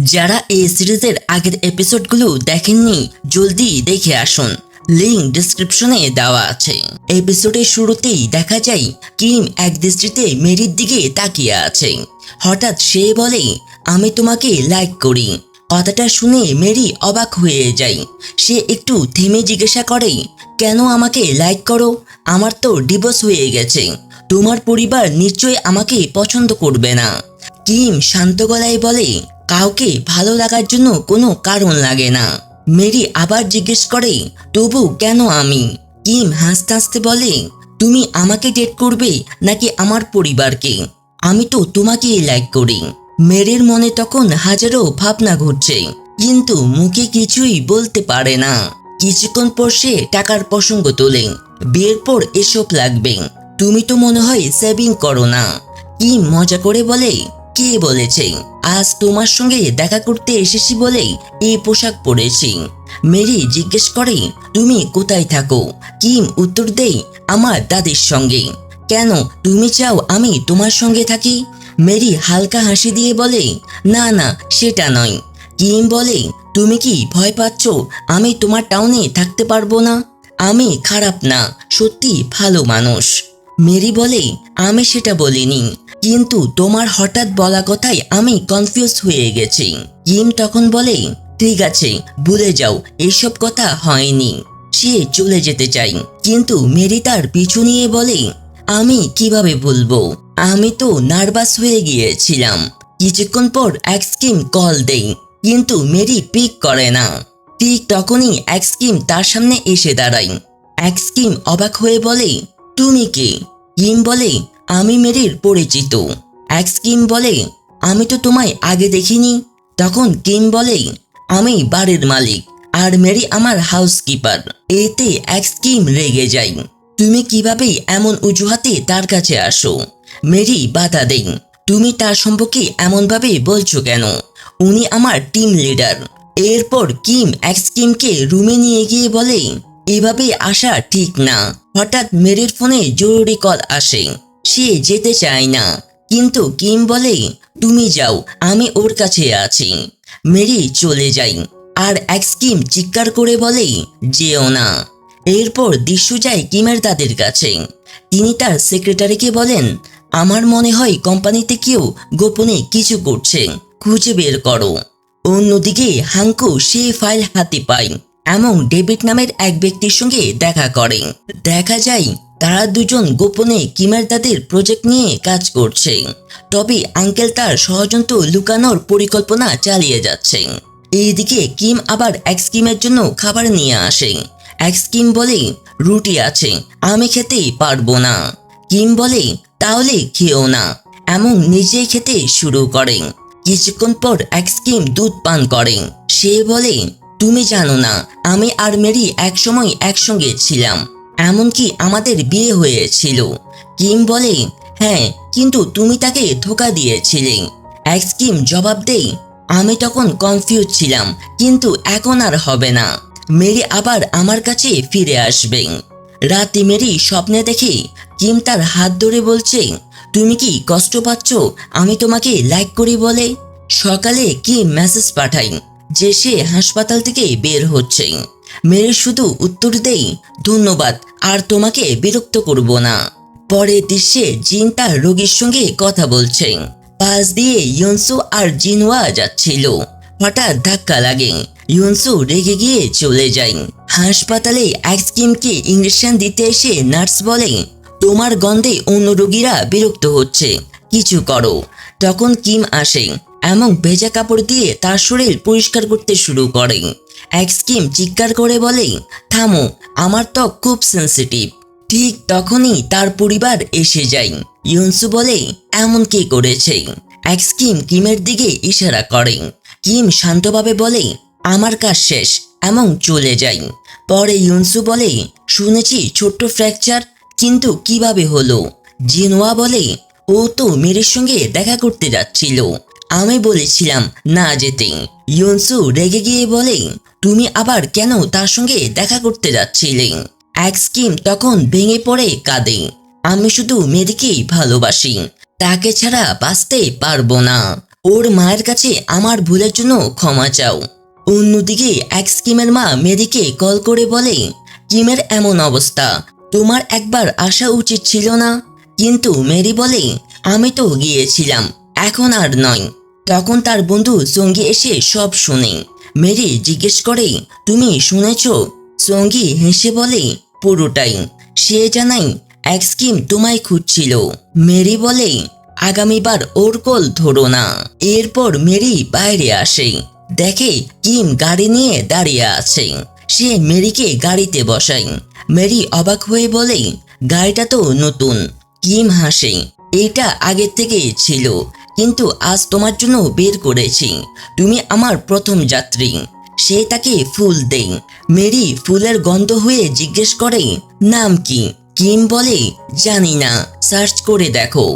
যারা এই সিরিজের আগের এপিসোডগুলো দেখেননি জলদি দেখে আসুন, লিংক ডেসক্রিপশনে দেওয়া আছে। এপিসোডের শুরুতেই দেখা যায় কিম এক দৃষ্টিতে মেরির দিকে তাকিয়ে আছে। হঠাৎ সে বলে, আমি তোমাকে লাইক করি। কথাটা শুনে মেরি অবাক হয়ে যায়। সে একটু থেমে জিজ্ঞাসা করে, কেন আমাকে লাইক করো? আমার তো ডিভোর্স হয়ে গেছে। তোমার পরিবার নিশ্চয়ই আমাকে পছন্দ করবে না। কিম শান্ত গলায় বলে, কাউকে ভালো লাগার জন্য কোনো কারণ লাগে না। মেরি আবার জিজ্ঞেস করে, তবু কেন আমি? কিম হাসতে হাসতে বলে, তুমি আমাকে ডেট করবে নাকি আমার পরিবারকে? আমি তো তোমাকেই লাইক করি। মেরির মনে তখন হাজারো ভাবনা ঘুরছে, কিন্তু মুখে কিছুই বলতে পারে না। কিছুক্ষণ পর সে টাকার প্রসঙ্গ তোলে। বিয়ের পর এসব লাগবে, তুমি তো মনে হয় সেভিং করো না। কিম মজা করে বলে, কে বলেছে? আজ তোমার সঙ্গে দেখা করতে এসেছি বলে এই পোশাক পরেছি। মেরি জিজ্ঞেস করে, তুমি কোথায় থাকো? কিম উত্তর দেয়, আমার দাদির সঙ্গে। কেন, তুমি চাও আমি তোমার সঙ্গে থাকি? মেরি হালকা হাসি দিয়ে বলে, না না, সেটা নয়। কিম বলে, তুমি কি ভয় পাচ্ছ আমি তোমার টাউনে থাকতে পারবো না? আমি খারাপ না, সত্যি ভালো মানুষ। মেরি বলে, আমি সেটা বলিনি, কিন্তু তোমার হঠাৎ বলা কথায় আমি কনফিউজ হয়ে গেছি। কিম তখন বলে, ঠিক আছে, ভুলে যাও, এইসব কথা হয়নি। সে চলে যেতে চাই, কিন্তু মেরি তার পিছু নিয়ে বলে, আমি কিভাবে ভুলবো? আমি তো নার্ভাস হয়ে গিয়েছিলাম। কিছুক্ষণ পর এক্সকিম কল দেই, কিন্তু মেরি পিক করে না। ঠিক তখনই এক্সকিম তার সামনে এসে দাঁড়ায়। এক্সকিম অবাক হয়ে বলে, তুমি কে? কিম বলে, আমি মেরির পরিচিত। এক্সকিম বলে, আমি তো তোমায় আগে দেখিনি। তখন কিম বলে, আমি বাড়ির মালিক আর মেরি আমার হাউসকিপার। এতে এক্সকিম রেগে যায়। তুমি কিভাবে এমন অজুহাতে তার কাছে আসো? মেরি বাধা দেন, তুমি তার সম্পর্কে এমনভাবে বলছো কেন? উনি আমার টিম লিডার। এরপর কিম এক্সকিমকে রুমে নিয়ে গিয়ে বলে, এভাবে আসা ঠিক না। হঠাৎ মেরির ফোনে জরুরি কল আসে। সে যেতে চায় না, কিন্তু কিম বলে, তুমি যাও, আমি ওর কাছে আছি। মেরি চলে যায়, আর এক্সকিম চিৎকার করে বলে, যেও না। এরপর দৃশ্য যায় কিমের দাদির কাছে। তিনি তার সেক্রেটারিকে বলেন, আমার মনে হয় কোম্পানিতে কেউ গোপনে কিছু করছে, খুঁজে বের করো। অন্যদিকে হাঙ্কু সে ফাইল হাতে পায় এবং ডেভিড নামের এক ব্যক্তির সঙ্গে দেখা করে। দেখা যায় তারা দুজন গোপনে কিমের দাদির প্রজেক্ট নিয়ে কাজ করছে, তবে আঙ্কেল তার ষড়যন্ত্র লুকানোর পরিকল্পনা চালিয়ে যাচ্ছে। এইদিকে কিম আবার এক্সকিমের জন্য খাবার নিয়ে আসে। এক্সকিম বলে, রুটি আছে, আমি খেতে পারবো না। কিম বলে, তাহলে খেও না, এমন নিজেই খেতে শুরু করে। কিছুক্ষণ পর এক্সকিম দুধ পান করে। সে বলে, তুমি জানো না, আমি আর মেরি একসময় একসঙ্গে ছিলাম, এমনকি আমাদের বিয়ে হয়েছিল। কিম বলে, হ্যাঁ, কিন্তু তুমি তাকে ধোঁকা দিয়েছিলে। এক্সকিম জবাব দেয়, আমি তখন কনফিউজ ছিলাম, কিন্তু এখন আর হবে না। মেরি আবার আমার কাছে ফিরে আসবে। রাতে মেরি স্বপ্নে দেখে কিম তার হাত ধরে বলছে, তুমি কি কষ্ট পাচ্ছ আমি তোমাকে লাইক করি বলে? সকালে কিম মেসেজ পাঠাই যে সে হাসপাতাল থেকে বের হচ্ছে। মেরি শুধু উত্তর দেই, ধন্যবাদ, আর তোমাকে বিরক্ত করব না। পরের দৃশ্যে জিন তার রোগীর সঙ্গে কথা বলছে। পাশ দিয়ে ইয়নসু আর জিনওয়া যাচ্ছিল। হঠাৎ ধাক্কা লাগে, ইয়নসু রেগে গিয়ে চলে যায়। হাসপাতালে এক্সকিমকে ইঞ্জেকশন দিতে এসে নার্স বলে, তোমার গন্ধে অন্য রোগীরা বিরক্ত হচ্ছে, কিছু করো। তখন কিম আসে এবং ভেজা কাপড় দিয়ে তার শরীর পরিষ্কার করতে শুরু করে। এক্সকিম চিৎকার করে বলে, থামো, আমার ত্বক খুব সেন্সিটিভ। ঠিক তখনই তার পরিবার এসে যায়। ইয়নসু বলে, এমন কে করেছে? এক্সকিম কিমের দিকে ইশারা করে। কিম শান্তভাবে বলে, আমার কাজ শেষ, এবং চলে যায়। পরে ইয়নসু বলে, শুনেছি ছোট্ট ফ্র্যাকচার, কিন্তু কিভাবে হলো? জিনওয়া বলে, ও তো মেরির সঙ্গে দেখা করতে যাচ্ছিল, আমি বলেছিলাম না যেতে। ইয়নসু রেগে গিয়ে বলে, তুমি আবার কেন তার সঙ্গে দেখা করতে যাচ্ছিলে? এক্সকিম তখন ভেঙে পড়ে কাঁদে, আমি শুধু মেরিকেই ভালোবাসি, তাকে ছাড়া বাঁচতে পারবো না। ওর মায়ের কাছে আমার ভুলের জন্য ক্ষমা চাও। অন্যদিকে এক্স কিমের মা মেরিকে কল করে বলে, কিমের এমন অবস্থা, তোমার একবার আসা উচিত ছিল না। কিন্তু মেরি বলে, আমি তো গিয়েছিলাম, এখন আর নয়। তখন তার বন্ধু সঙ্গী এসে সব শুনে। মেরি জিজ্ঞেস করে, তুমি শুনেছ? সঙ্গী হেসে বলে, পুরোটাই। সে জানাই এক্স কিম তোমায় খুঁজছিল। মেরি বলে, আগামীবার ওর কল ধরো না। এরপর মেরি বাইরে আসে, দেখে কিম গাড়ি নিয়ে দাঁড়িয়ে আছে। সে মেরিকে গাড়িতে বসায়। মেরি অবাক হয়ে বলে, গাড়িটা তো নতুন। কিম হাসে, এটা আগের থেকেই ছিল, কিন্তু আজ তোমার জন্য বের করেছি। তুমি আমার প্রথম যাত্রী। সে তাকে ফুল দেয়। মেরি ফুলের গন্ধ হয়ে জিজ্ঞেস করে, নাম কি? কিম বলে, জানি না, সার্চ করে দেখো।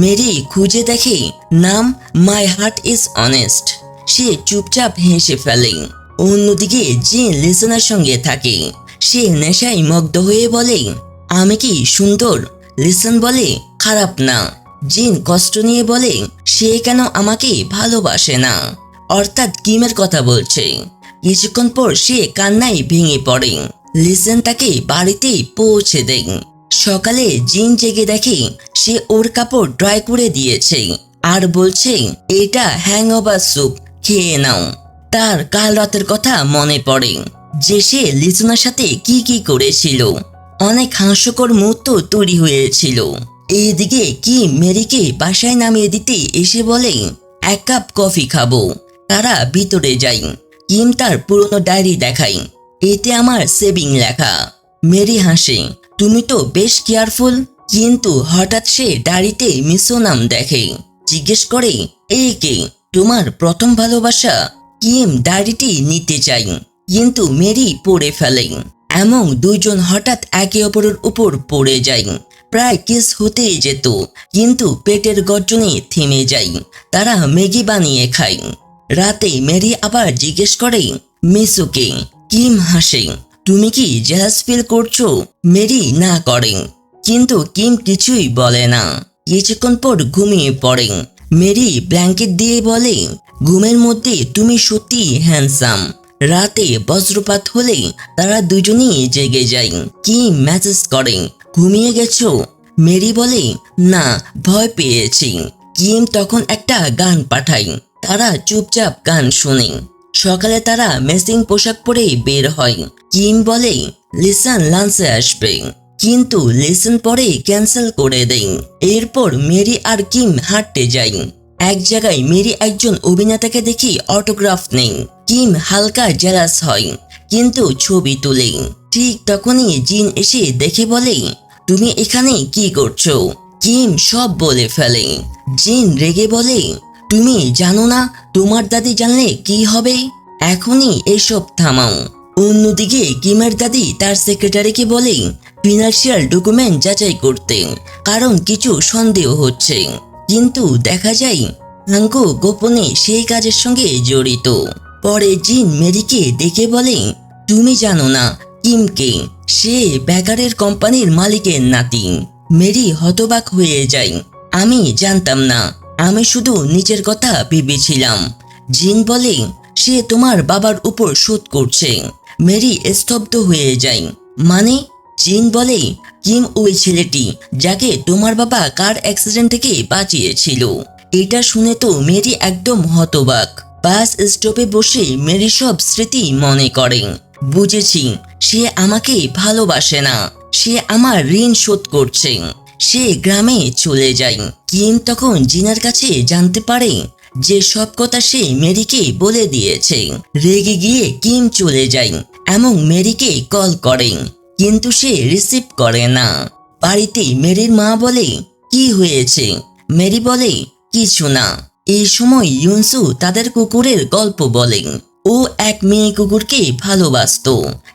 মেরি খুঁজে দেখে, নাম মাই হার্ট ইজ অনেস্ট। সে চুপচাপ হেসে ফেলে। অন্যদিকে জিন লিসনের সঙ্গে থাকে। সে নেশায় মগ্ধ হয়ে বলে, আমি কি সুন্দর? লিসন বলে, খারাপ না। জিন কষ্ট নিয়ে বলে, সে কেন আমাকে ভালোবাসে না? অর্থাৎ কিমের কথা বলছে। কিছুক্ষণ পর সে কান্নায় ভেঙে পড়ে। লিসন তাকে বাড়িতে পৌঁছে দেয়। সকালে জিন জেগে দেখে সে ওর কাপড় ড্রাই করে দিয়েছে আর বলছে, এটা হ্যাংওভার স্যুপ, খেয়ে নাও। তার কাল রাতের কথা মনে পড়ে, যে সে লিসনের সাথে কি কি করেছিল। অনেক হাস্যকর মুহূর্ত তৈরি হয়েছিল। এইদিকে কি মেরিকে বাসায় নামিয়ে দিতে এসে বলে, এক কাপ কফি খাবো। তারা ভিতরে যায়। কিম তার পুরনো ডায়েরি দেখায়, এতে আমার সেভিং লেখা। মেরি হাসে, তুমি তো বেশ কেয়ারফুল। কিন্তু হঠাৎ সে ডায়েরিতে মিসো নাম দেখে। জিজ্ঞেস করে, এই কে? তোমার প্রথম ভালোবাসা? কিম ডায়েরিটি নিতে চাই, কিন্তু মেরি পড়ে ফেলে। এমন দুইজন হঠাৎ একে অপরের উপর পড়ে যায়। প্রায় কিস হতেই যেত, কিন্তু পেটের গর্জনে থেমে যায়। তারা ম্যাগি বানিয়ে খায়। রাতে মেরি আবার জিজ্ঞেস করে, মিসোকে? কিম হাসে, তুমি কি জেলাস ফিল করছো? মেরি না করে, কিন্তু কিম কিছুই বলে না। কিছুক্ষণ পর ঘুমিয়ে পড়ে। মেরি ব্ল্যাঙ্কেট দিয়ে বলে, ঘুমের মধ্যে তুমি সত্যি হ্যান্ডসাম। রাতে বজ্রপাত হলে তারা দুজনেই জেগে যায়। কিম মেসেজ করে, ঘুমিয়ে গেছো? মেরি বলে, না, ভয় পেয়েছি। কিম তখন একটা গান পাঠায়। তারা চুপচাপ গান শুনে। সকালে তারা ম্যাচিং পোশাক পরে বের হয়। কিম বলে, লিসন লাঞ্চে আসবে, কিন্তু লিসন পরে ক্যান্সেল করে দেয়। এরপর মেরি আর কিম হাঁটতে যায়। এক জায়গায় মেরি একজন অভিনেতাকে দেখে অটোগ্রাফ নেই। কিম হালকা জেলাস হয়, কিন্তু ছবি তুলে। ঠিক তখনই জিন এসে দেখে বলে, তুমি এখানে কি করছো? কিম সব বলে ফেলে। জিন রেগে বলে, তুমি জানো না তোমার দাদি জানলে কি হবে? এখনই এসব থামাও। অন্যদিকে কিমের দাদি তার সেক্রেটারিকে বলে ফিনান্সিয়াল ডকুমেন্ট যাচাই করতে, কারণ কিছু সন্দেহ হচ্ছে। কিন্তু দেখা যায় হাঙ্কু গোপনে সেই কাজের সঙ্গে জড়িত। পরে জিন মেরিকে ডেকে বলে, তুমি জানো না কিমকে? সে বেকারের কোম্পানির মালিকের নাতি। মেরি হতবাক হয়ে যায়, আমি জানতাম না, আমি শুধু নিজের কথা ভেবেছিলাম। জিন বলে, সে তোমার বাবার উপর শোধ করছে। মেরি স্তব্ধ হয়ে যায়। মানে? জিন বলে, কিম ওই ছেলেটি যাকে তোমার বাবা কার অ্যাক্সিডেন্ট থেকে বাঁচিয়েছিল। এটা শুনে তো মেরি একদম হতবাক। বাস স্টপে বসে মেরি সব স্মৃতি মনে করে। বুঝেছি, সে আমাকে ভালোবাসে না, সে আমার ঋণ শোধ করছে। সে গ্রামে চলে যায়। কিম তখন জিনার কাছে জানতে পারে যে সব কথা সে মেরিকে বলে দিয়েছে। রেগে গিয়ে কিম চলে যায় এবং মেরিকে কল করে, কিন্তু সে রিসিভ করে না। বাড়িতে মেরির মা বলে, কি হয়েছে? মেরি বলে, কিছু না। এই সময় ইউনসু তাদের কুকুরের গল্প বলে। ও এক মেয়ে কুকুরকে ভালোবাসতো,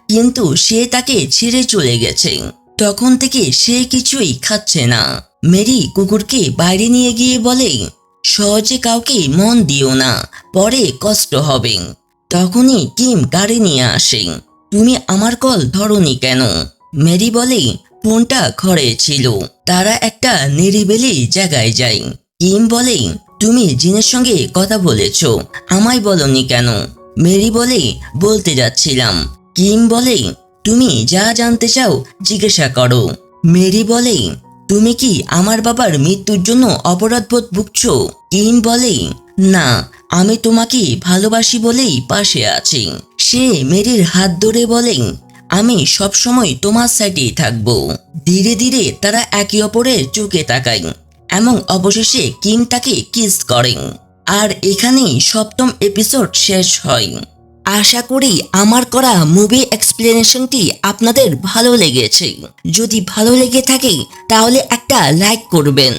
কিন্তু সে তাকে ছেড়ে চলে গেছে। তখন থেকে সে কিছুই খাচ্ছে না। মেরি কুকুরকে বাইরে নিয়ে গিয়ে বলে, সহজে কাউকে মন দিও না, পরে কষ্ট হবে। তখনই কিম গাড়ি নিয়ে আসে। তুমি আমার কল ধরোনি কেন? মেরি বলে, ফোনটা ঘরে ছিল। তারা একটা নিরিবিলি জায়গায় যায়। কিম বলে, তুমি জিনের সঙ্গে কথা বলেছ, আমায় বলনি কেন? মেরি বলে, বলতে যাচ্ছিলাম। কিম বলে, তুমি যা জানতে চাও জিজ্ঞাসা করো। মেরি বলে, তুমি কি আমার বাবার মৃত্যুর জন্য অপরাধবোধ ভুগছো? কিম বলে, না, আমি তোমাকে ভালোবাসি বলেই পাশে আছি। সে মেরির হাত ধরে বলে, আমি সবসময় তোমার সাইডেই থাকবো। ধীরে ধীরে তারা একে অপরের চোখে তাকায় এবং অবশেষে কিম তাকে কিস করেন। আর এখানেই সপ্তম এপিসোড শেষ হয়। আশা করি আমার করা মুভি এক্সপ্লেনেশনটি আপনাদের ভালো লেগেছে। যদি ভালো লেগে থাকে তাহলে একটা লাইক করবেন।